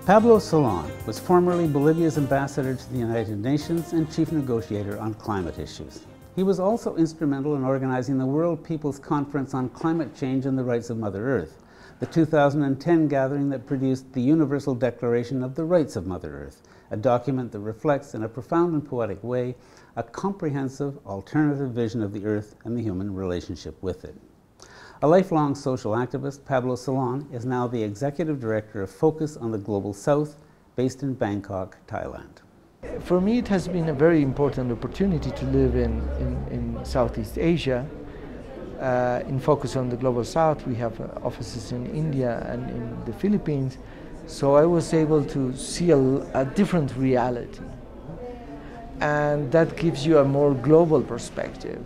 Pablo Solon was formerly Bolivia's ambassador to the United Nations and chief negotiator on climate issues. He was also instrumental in organizing the World People's Conference on Climate Change and the Rights of Mother Earth, the 2010 gathering that produced the Universal Declaration of the Rights of Mother Earth, a document that reflects in a profound and poetic way a comprehensive, alternative vision of the Earth and the human relationship with it. A lifelong social activist, Pablo Solon is now the Executive Director of Focus on the Global South, based in Bangkok, Thailand. For me, it has been a very important opportunity to live in Southeast Asia. In Focus on the Global South, we have offices in India and in the Philippines, so I was able to see a different reality. And that gives you a more global perspective.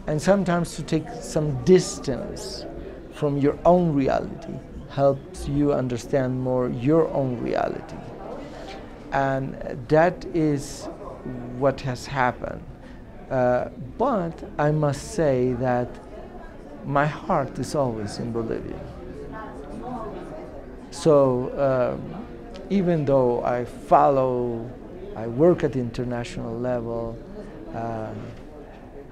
And sometimes to take some distance from your own reality helps you understand more your own reality. And that is what has happened. But I must say that my heart is always in Bolivia. So even though I work at the international level,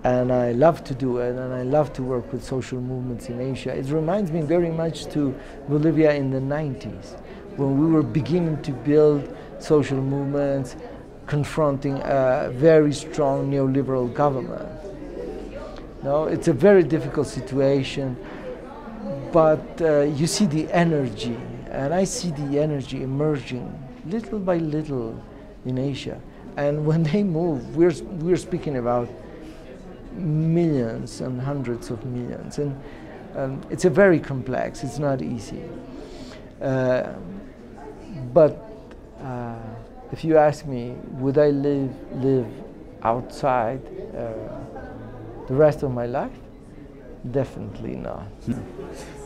and I love to do it, and I love to work with social movements in Asia. It reminds me very much to Bolivia in the 90s, when we were beginning to build social movements, confronting a very strong neoliberal government. No, it's a very difficult situation, but you see the energy, and I see the energy emerging little by little in Asia. And when they move, we're speaking about millions and hundreds of millions, and it's a very complex, it's not easy. But if you ask me, would I live outside the rest of my life? Definitely not.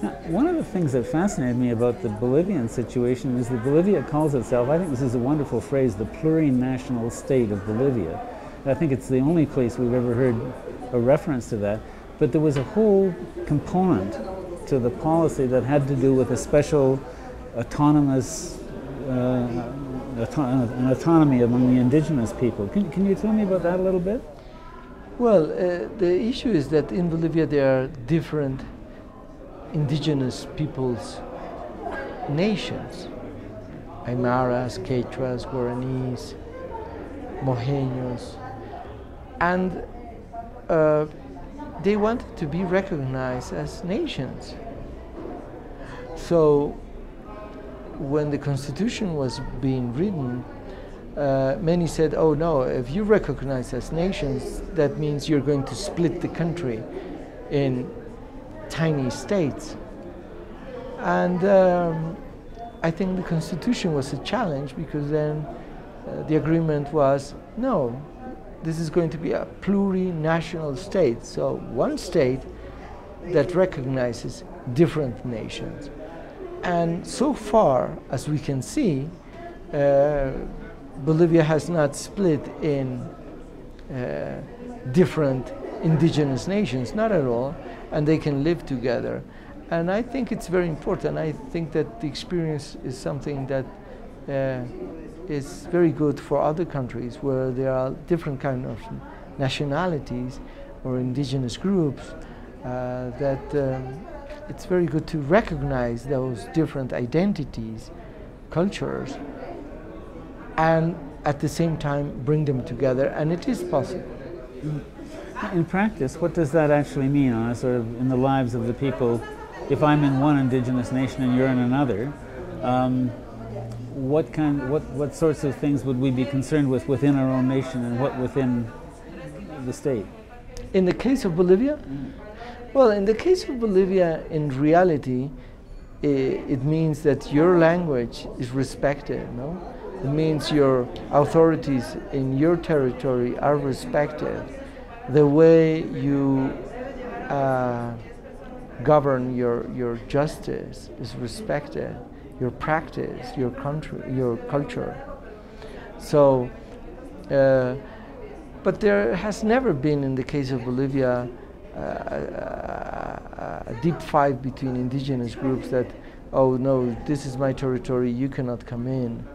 Now, one of the things that fascinated me about the Bolivian situation is that Bolivia calls itself, I think this is a wonderful phrase, the plurinational state of Bolivia. I think it's the only place we've ever heard a reference to that, but there was a whole component to the policy that had to do with a special autonomous autonomy among the indigenous people. Can you tell me about that a little bit? Well, the issue is that in Bolivia there are different indigenous peoples, nations, Aymaras, Quechuas, Guaranis, Mojeños, and they wanted to be recognized as nations. So when the Constitution was being written, many said, oh no, if you recognize as nations, that means you're going to split the country in tiny states. And I think the Constitution was a challenge, because then the agreement was, no, this is going to be a plurinational state, so one state that recognizes different nations. And so far, as we can see, Bolivia has not split in different indigenous nations, not at all, and they can live together. And I think it's very important. I think that the experience is something that is very good for other countries where there are different kind of nationalities or indigenous groups, it's very good to recognize those different identities, cultures, and at the same time bring them together, and it is possible. In practice, what does that actually mean on sort of in the lives of the people? If I'm in one indigenous nation and you're in another, what sorts of things would we be concerned with within our own nation, and what within the state? In the case of Bolivia? Well, in the case of Bolivia, in reality, it means that your language is respected, no? It means your authorities in your territory are respected. The way you govern your justice is respected, your practice, your country, your culture. So, but there has never been, in the case of Bolivia, a deep fight between indigenous groups that oh no, this is my territory, you cannot come in.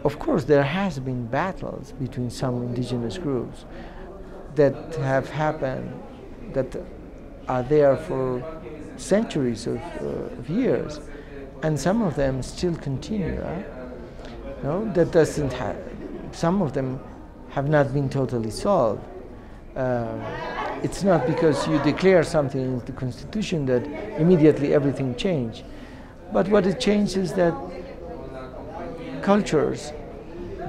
Of course, there has been battles between some indigenous groups that have happened, that are there for centuries of years, and some of them still continue. No, that doesn't have. Some of them have not been totally solved. It's not because you declare something in the Constitution that immediately everything changed. But what it changed is that cultures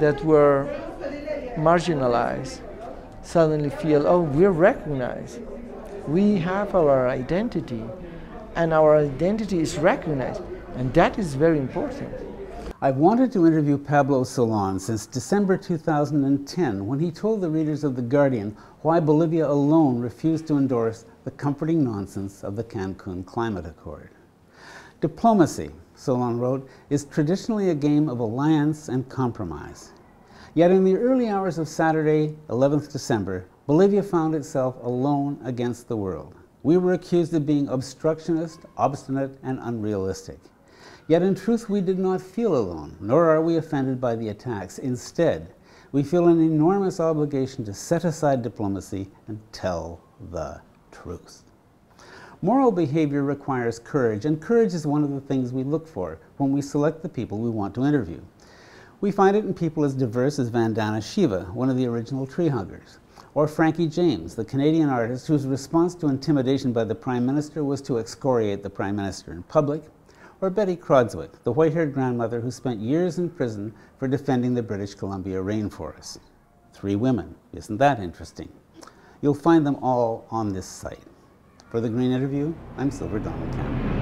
that were marginalized suddenly feel, oh, we're recognized. We have our identity, and our identity is recognized, and that is very important. I've wanted to interview Pablo Solon since December 2010, when he told the readers of The Guardian why Bolivia alone refused to endorse the comforting nonsense of the Cancun Climate Accord. Diplomacy, Solon wrote, is traditionally a game of alliance and compromise. Yet in the early hours of Saturday, 11th December, Bolivia found itself alone against the world. We were accused of being obstructionist, obstinate, and unrealistic. Yet in truth, we did not feel alone, nor are we offended by the attacks. Instead, we feel an enormous obligation to set aside diplomacy and tell the truth. Moral behavior requires courage, and courage is one of the things we look for when we select the people we want to interview. We find it in people as diverse as Vandana Shiva, one of the original tree huggers, or Frankie James, the Canadian artist whose response to intimidation by the Prime Minister was to excoriate the Prime Minister in public, or Betty Crodswick, the white-haired grandmother who spent years in prison for defending the British Columbia rainforest. 3 women. Isn't that interesting? You'll find them all on this site. For The Green Interview, I'm Silver Donald Cameron.